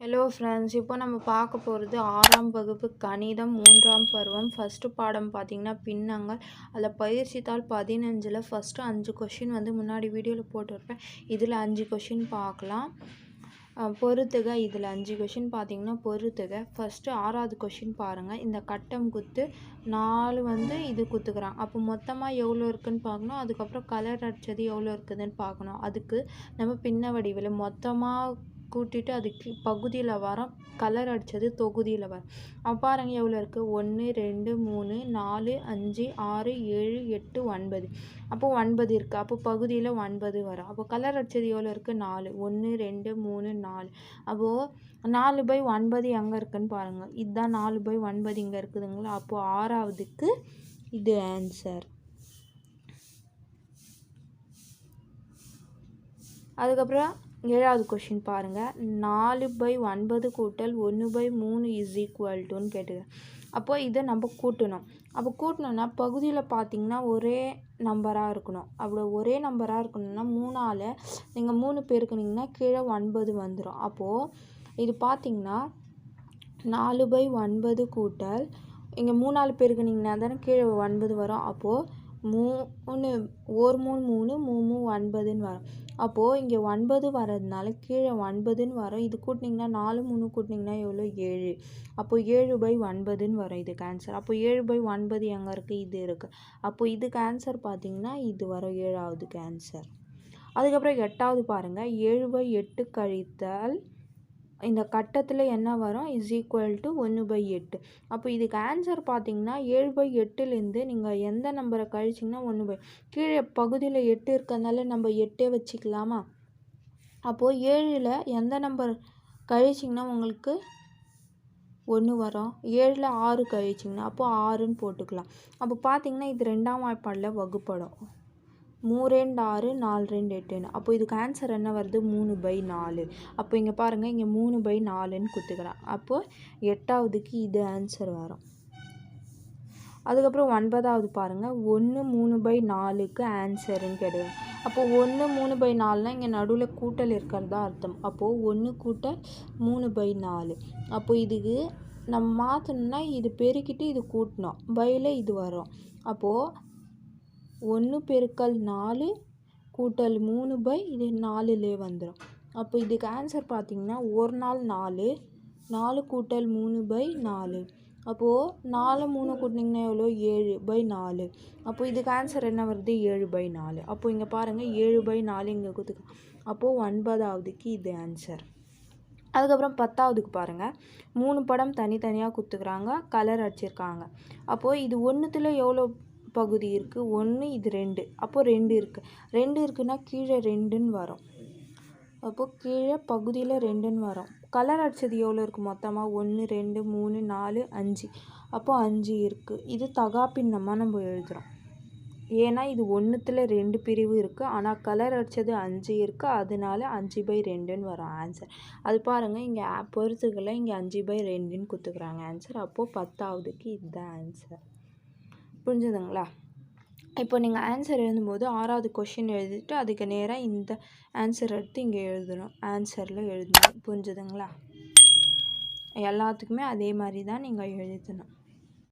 Hello friends, இப்போ நம்ம பார்க்க போகிறது 6ஆம் வகுப்பு கணிதம் 3ஆம் பருவம். ஃபஸ்ட்டு பாடம் பார்த்திங்கன்னா பின்னங்கள். அதில் பயிற்சித்தாள் 15ல் ஃபஸ்ட்டு 5 கொஷின் முன்னாடி வீடியோவில் போட்டிருப்பேன். இதில் 5 கொஷின் பார்க்கலாம். பொறுத்துக. இதில் 5 கொஷின் பார்த்திங்கன்னா பொறுத்துக. ஃபஸ்ட்டு 6வது கொஷின் பாருங்கள். இந்த கட்டம் குத்து 4 இது குத்துக்கிறாங்க. அப்போ மொத்தமாக எவ்வளோ இருக்குதுன்னு பார்க்கணும். அதுக்கப்புறம் கலர் அடித்தது எவ்வளோ இருக்குதுன்னு பார்க்கணும். அதுக்கு நம்ம பின்ன வடிவில் மொத்தமாக கூட்டிட்டு அதுக்கு பகுதியில் வரோம், கலர் அடித்தது தொகுதியில் வரும். பாருங்கள் எவ்வளோ இருக்குது. 1 2 3 4 5 6 7 8 9. அப்போ 9 இருக்குது. அப்போ பகுதியில் 9 வரும். அப்போ கலர் அடித்தது எவ்வளோ இருக்குது. 4. 1 2 3 4. அப்போது 4/9 எங்கே இருக்குதுன்னு பாருங்கள். இதுதான் 4/9 இங்கே இருக்குதுங்களா. அப்போது 6ஆவதுக்கு இது ஆன்சர். அதுக்கப்புறம் 7வது கொஷின் பாருங்கள். 4/9 கூட்டல் 1/3 = கேட்டுக்கிறேன். அப்போது இதை நம்ம கூட்டணும். அப்போ கூட்டணும்னா பகுதியில் பார்த்திங்கன்னா ஒரே நம்பராக இருக்கணும். அப்படி ஒரே நம்பராக இருக்கணும்னா 3ஆல் நீங்கள் 3 பெருக்குனிங்கன்னா கீழே 9 வந்துடும். அப்போது இது பார்த்திங்கன்னா 4/9 கூட்டல் இங்கே 3ஆல் பெருக்குனிங்கன்னா தானே கீழே 9 வரும். அப்போது 3 1 3 3 3 9ன்னு வரும். அப்போது இங்கே 9 வர்றதுனால கீழே 9ன்னு வரும். இது கூட்டினிங்கன்னா 4 3 கூட்டினிங்கன்னா எவ்வளோ 7. அப்போது 7/9ன்னு வரும் இதுக்கு ஆன்சர். அப்போ 7/9 எங்கே இருக்குது. இது இருக்குது. அப்போது இதுக்கு ஆன்சர் பார்த்திங்கன்னா இது வரும் 7ஆவதுக்கு ஆன்சர். அதுக்கப்புறம் 8வது பாருங்கள். 7/8 கழித்தல் இந்த கட்டத்தில் என்ன வரும் = 1/8. அப்போ இதுக்கு ஆன்சர் பார்த்திங்கன்னா 7/8லேருந்து நீங்கள் எந்த நம்பரை கழிச்சிங்கன்னா 1/8. கீழே பகுதியில் 8 இருக்கிறதுனால நம்ம 8 வச்சுக்கலாமா. அப்போது 7ல் எந்த நம்பர் கழிச்சிங்கன்னா உங்களுக்கு 1 வரும். 7ல் 6 கழிச்சிங்கன்னா அப்போது 6ன்னு போட்டுக்கலாம். அப்போ பார்த்திங்கன்னா இது 2ஆம் வாய்ப்பாடில் வகுப்படும். 3 2 6 4 2 8ன்னு. அப்போ இதுக்கு ஆன்சர் என்ன வருது 3/4. அப்போ இங்கே பாருங்கள், இங்கே 3/4ன்னு கொடுத்துக்கிறேன். அப்போது 8ஆவதுக்கு இது ஆன்சர் வரும். அதுக்கப்புறம் 9வது பாருங்கள். 1 3/4க்கு ஆன்சருன்னு கேட்குறேன். அப்போது 1 3/4னால் இங்கே நடுவில் கூட்டல் இருக்கிறதா அர்த்தம். அப்போது 1 கூட்டல் 3/4. அப்போது இதுக்கு நம்ம மாற்றணும்னா இது பெருக்கிட்டு இது கூட்டணும். பையில் இது வரும். அப்போது 1 பெருக்கல் 4 கூட்டல் 3 இது 4லே வந்துடும். அப்போ இதுக்கு ஆன்சர் பார்த்திங்கன்னா 1 நாள் 4 4 கூட்டல் 3/4. அப்போது 4 3 கூட்டினிங்கன்னா எவ்வளோ 7/4. அப்போது இதுக்கு ஆன்சர் என்ன வருது 7/4. அப்போது இங்கே பாருங்கள் 7/4 இங்கே கொடுத்துக்கலாம். அப்போது 9ஆவதுக்கு இது ஆன்சர். அதுக்கப்புறம் 10ஆவதுக்கு பாருங்கள். 3 படம் தனித்தனியாக கொடுத்துக்கிறாங்க, கலர் அடிச்சிருக்காங்க. அப்போது இது ஒன்றுத்தில் எவ்வளோ பகுதி இருக்குது 1, இது 2. அப்போது 2 இருக்குது. 2 இருக்குன்னா கீழே 2ன்னு வரும். அப்போது கீழே பகுதியில் 2ன்னு வரும். கலர் அடித்தது எவ்வளோ இருக்குது மொத்தமாக 1 2 3 4 5. அப்போது 5 இருக்குது. இது தகாப்பின்னமாக நம்ம எழுதுகிறோம். ஏன்னா இது 1த்தில் 2 பிரிவு இருக்குது, ஆனால் கலர் அடித்தது 5 இருக்குது. அதனால 5/2ன்னு வரும் ஆன்சர். அது பாருங்கள், இங்கே பொறுத்துக்களை இங்கே 5/2ன்னு கொடுத்துக்கிறாங்க ஆன்சர். அப்போது 10ஆவதுக்கு இதுதான் ஆன்சர். புரிஞ்சுதுங்களா. இப்போ நீங்கள் ஆன்சர் எழுதும்போது 6வது கொஷின் எழுதிட்டு அதுக்கு நேராக இந்த ஆன்சர் எடுத்து இங்கே எழுதணும். ஆன்சரில் எழுதணும். புரிஞ்சுதுங்களா. எல்லாத்துக்குமே அதே மாதிரி தான் நீங்கள் எழுதணும்.